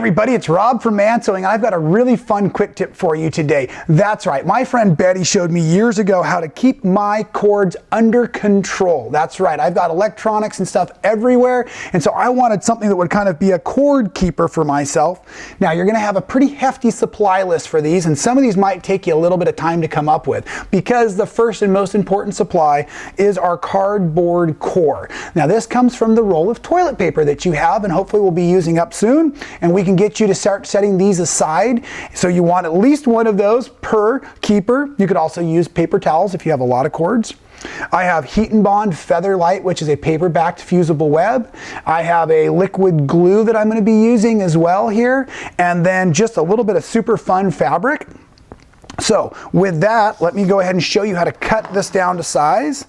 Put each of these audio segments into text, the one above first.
everybody, it's Rob from Mansewing, and I've got a really fun quick tip for you today. That's right, my friend Betty showed me years ago how to keep my cords under control. That's right, I've got electronics and stuff everywhere, and so I wanted something that would kind of be a cord keeper for myself. Now, you're going to have a pretty hefty supply list for these, and some of these might take you a little bit of time to come up with, because the first and most important supply is our cardboard core. Now, this comes from the roll of toilet paper that you have, and hopefully we'll be using up soon, and we can get you to start setting these aside. So you want at least one of those per keeper. You could also use paper towels if you have a lot of cords. I have Heat and Bond Feather Light, which is a paper-backed fusible web. I have a liquid glue that I'm going to be using as well here, and then just a little bit of super fun fabric. So with that, let me go ahead and show you how to cut this down to size.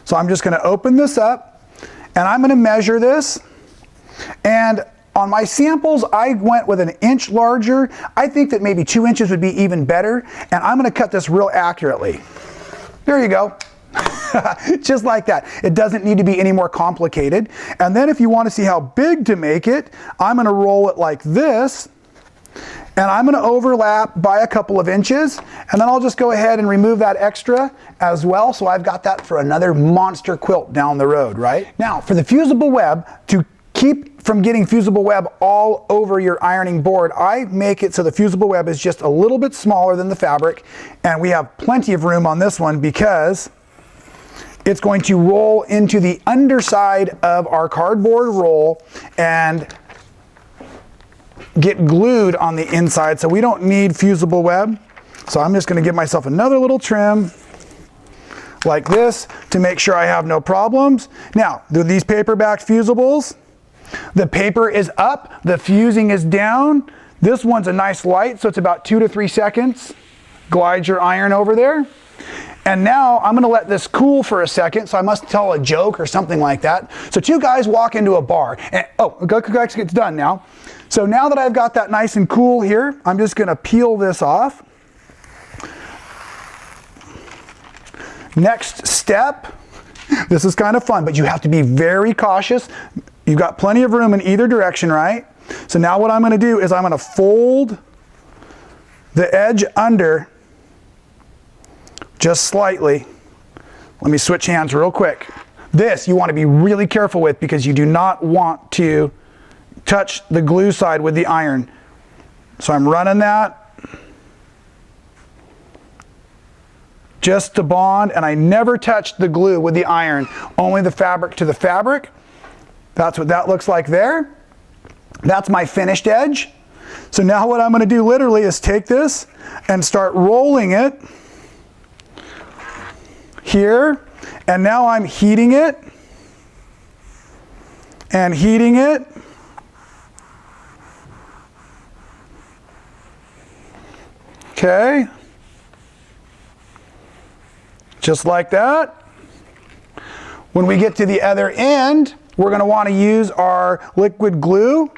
So I'm just going to open this up, and I'm going to measure this. And on my samples, I went with an inch larger. I think that maybe 2 inches would be even better. And I'm going to cut this real accurately. There you go. Just like that. It doesn't need to be any more complicated. And then if you want to see how big to make it, I'm going to roll it like this. And I'm going to overlap by a couple of inches. And then I'll just go ahead and remove that extra as well. So I've got that for another monster quilt down the road, right? Now, for the fusible web, to keep from getting fusible web all over your ironing board, I make it so the fusible web is just a little bit smaller than the fabric, and we have plenty of room on this one because it's going to roll into the underside of our cardboard roll and get glued on the inside, so we don't need fusible web. So I'm just going to give myself another little trim like this to make sure I have no problems. Now, these paper-backed fusibles, the paper is up, the fusing is down. This one's a nice light, so it's about 2 to 3 seconds. Glide your iron over there. And now I'm gonna let this cool for a second, so I must tell a joke or something like that. So two guys walk into a bar, and it's done now. So now that I've got that nice and cool here, I'm just gonna peel this off. Next step, this is kind of fun, but you have to be very cautious. You've got plenty of room in either direction, right? So now what I'm going to do is I'm going to fold the edge under just slightly. Let me switch hands real quick. This you want to be really careful with because you do not want to touch the glue side with the iron. So I'm running that just to bond, and I never touched the glue with the iron, only the fabric to the fabric. That's what that looks like there. That's my finished edge. So now what I'm going to do literally is take this and start rolling it here. And now I'm heating it and heating it. Okay. Just like that. When we get to the other end, we're going to want to use our liquid glue.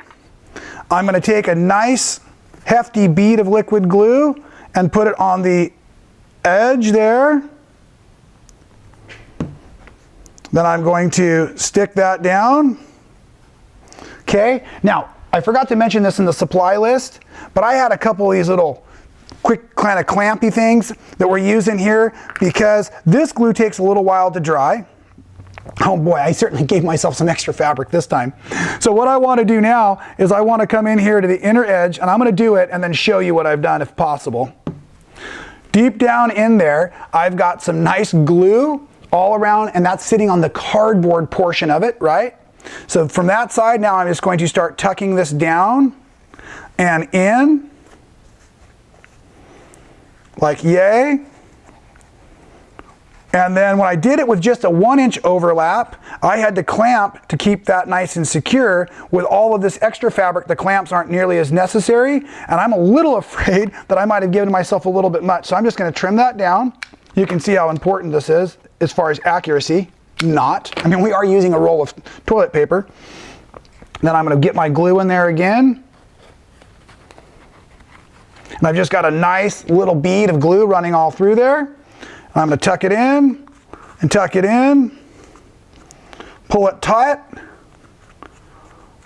I'm going to take a nice hefty bead of liquid glue and put it on the edge there. Then I'm going to stick that down. Okay, now I forgot to mention this in the supply list, but I had a couple of these little quick kind of clampy things that we're using here because this glue takes a little while to dry. Oh boy, I certainly gave myself some extra fabric this time. So what I want to do now is I want to come in here to the inner edge, and I'm going to do it and then show you what I've done if possible. Deep down in there, I've got some nice glue all around, and that's sitting on the cardboard portion of it, right? So from that side, now I'm just going to start tucking this down and in, like yay. And then when I did it with just a 1-inch overlap, I had to clamp to keep that nice and secure. With all of this extra fabric, the clamps aren't nearly as necessary, and I'm a little afraid that I might have given myself a little bit much. So I'm just going to trim that down. You can see how important this is as far as accuracy. Not. I mean, we are using a roll of toilet paper. Then I'm going to get my glue in there again. And I've just got a nice little bead of glue running all through there. I'm going to tuck it in and tuck it in, pull it tight,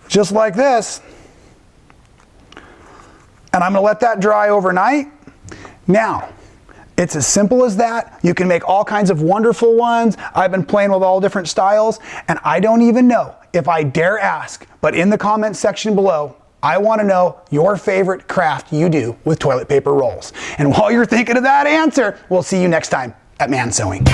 just like this. and I'm gonna let that dry overnight. Now, it's as simple as that. You can make all kinds of wonderful ones. I've been playing with all different styles, and I don't even know if I dare ask, but in the comments section below, I want to know your favorite craft you do with toilet paper rolls. And while you're thinking of that answer, we'll see you next time at Mansewing.